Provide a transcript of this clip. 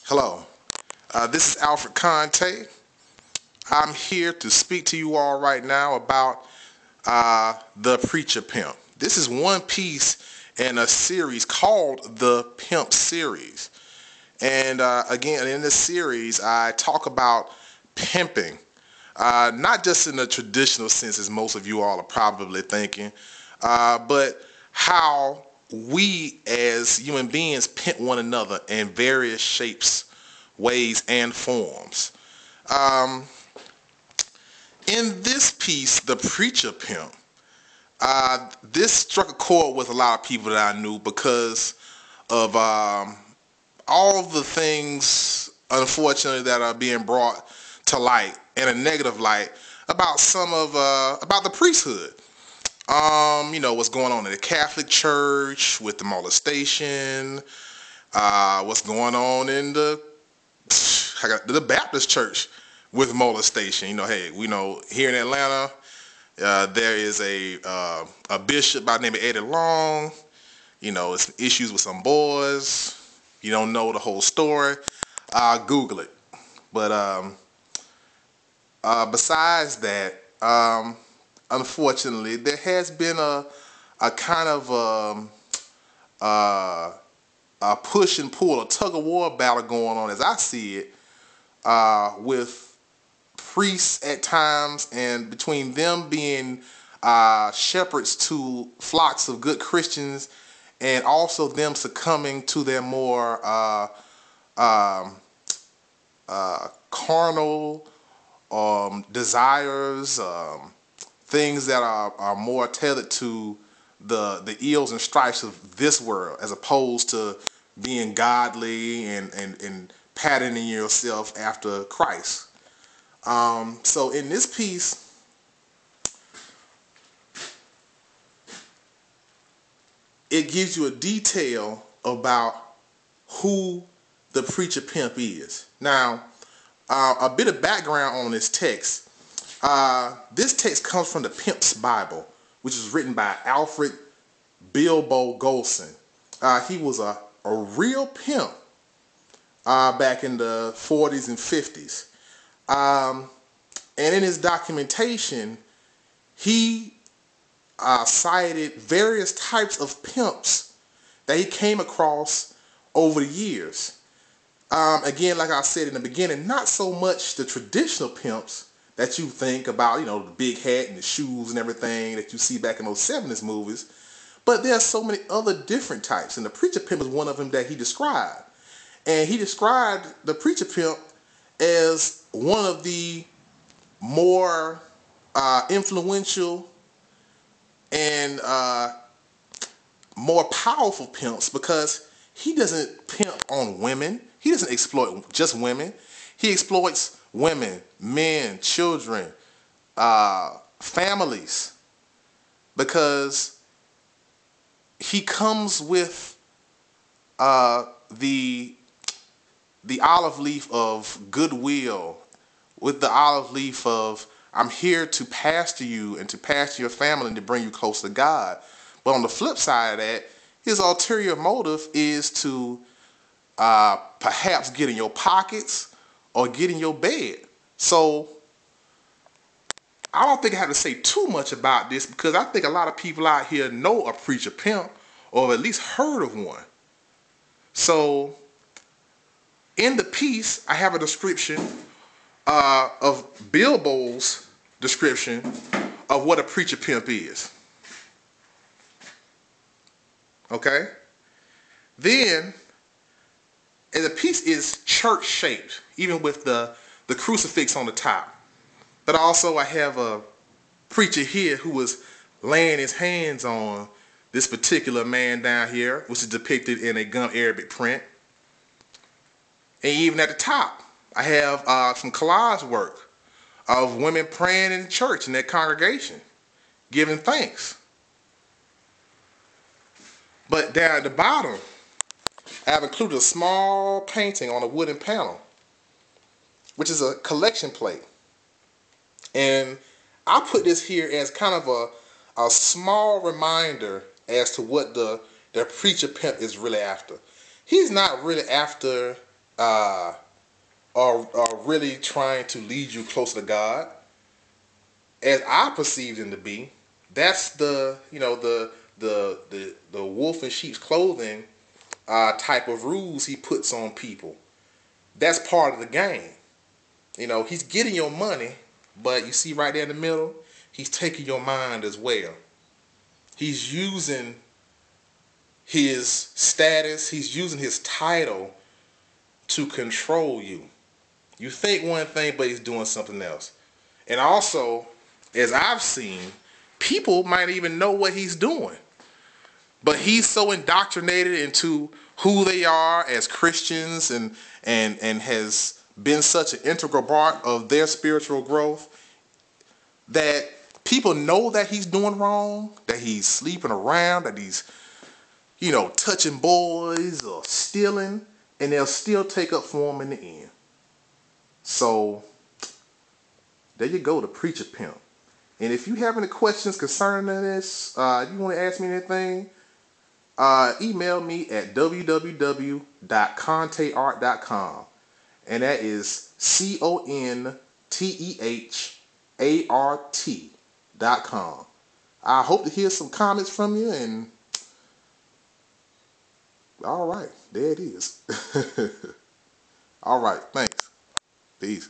Hello, this is Alfred Conteh. I'm here to speak to you all right now about the Preacher Pimp. This is one piece in a series called the Pimp Series. And again, in this series, I talk about pimping. Not just in the traditional sense, as most of you all are probably thinking, but how we as human beings pimp one another in various shapes, ways, and forms. In this piece, The Preacher Pimp, this struck a chord with a lot of people that I knew because of all the things, unfortunately, that are being brought to light in a negative light about about the priesthood. What's going on in the Catholic Church with the molestation, what's going on in the Baptist Church with molestation. Hey, we know here in Atlanta, there is a bishop by the name of Eddie Long. It's issues with some boys. You don't know the whole story, Google it. But besides that, unfortunately, there has been a kind of a push and pull, a tug of war battle going on, as I see it, with priests at times, and between them being shepherds to flocks of good Christians, and also them succumbing to their more carnal desires, things that are more tethered to the ills and strifes of this world, as opposed to being godly and patterning yourself after Christ. So in this piece, it gives you a detail about who the Preacher Pimp is. Now, a bit of background on this text. This text comes from the Pimp's Bible, which was written by Alfred Bilbo Golson. He was a real pimp back in the 40s and 50s. And in his documentation, he cited various types of pimps that he came across over the years. Again, like I said in the beginning, not so much the traditional pimps that you think about, the big hat and the shoes and everything that you see back in those 70s movies, but there are so many other different types, and the Preacher Pimp is one of them that he described. And he described the Preacher Pimp as one of the more influential and more powerful pimps, because he doesn't pimp on women. He doesn't exploit just women. He exploits women, men, children, families, because he comes with the olive leaf of goodwill, with the olive leaf of, I'm here to pastor you and to pastor your family and to bring you close to God. But on the flip side of that, his ulterior motive is to perhaps get in your pockets or get in your bed. So I don't think I have to say too much about this, because I think a lot of people out here know a Preacher Pimp, or at least heard of one. So in the piece, I have a description of Bilbo's description of what a Preacher Pimp is. Okay? Then, and the piece is church-shaped, even with the crucifix on the top. But also I have a preacher here who was laying his hands on this particular man down here, which is depicted in a gum Arabic print. And even at the top, I have some collage work of women praying in church in their congregation, giving thanks. But down at the bottom, I have included a small painting on a wooden panel, which is a collection plate. And I put this here as kind of a small reminder as to what the Preacher Pimp is really after. He's not really after uh, are really trying to lead you closer to God, as I perceived him to be, that's the wolf in sheep's clothing type of rules he puts on people. That's part of the game. He's getting your money, but you see right there in the middle, he's taking your mind as well. He's using his status, he's using his title to control you. You think one thing, but he's doing something else. And also, as I've seen, people might even know what he's doing, but he's so indoctrinated into who they are as Christians, and has been such an integral part of their spiritual growth, that people know that he's doing wrong, that he's sleeping around, that he's touching boys or stealing, and they'll still take up for him in the end. So there you go, the preacher pimp. And if you have any questions concerning this, you want to ask me anything, email me at www.contehart.com. And that is CONTEHART.com. I hope to hear some comments from you, and all right, there it is. All right, thanks. Peace.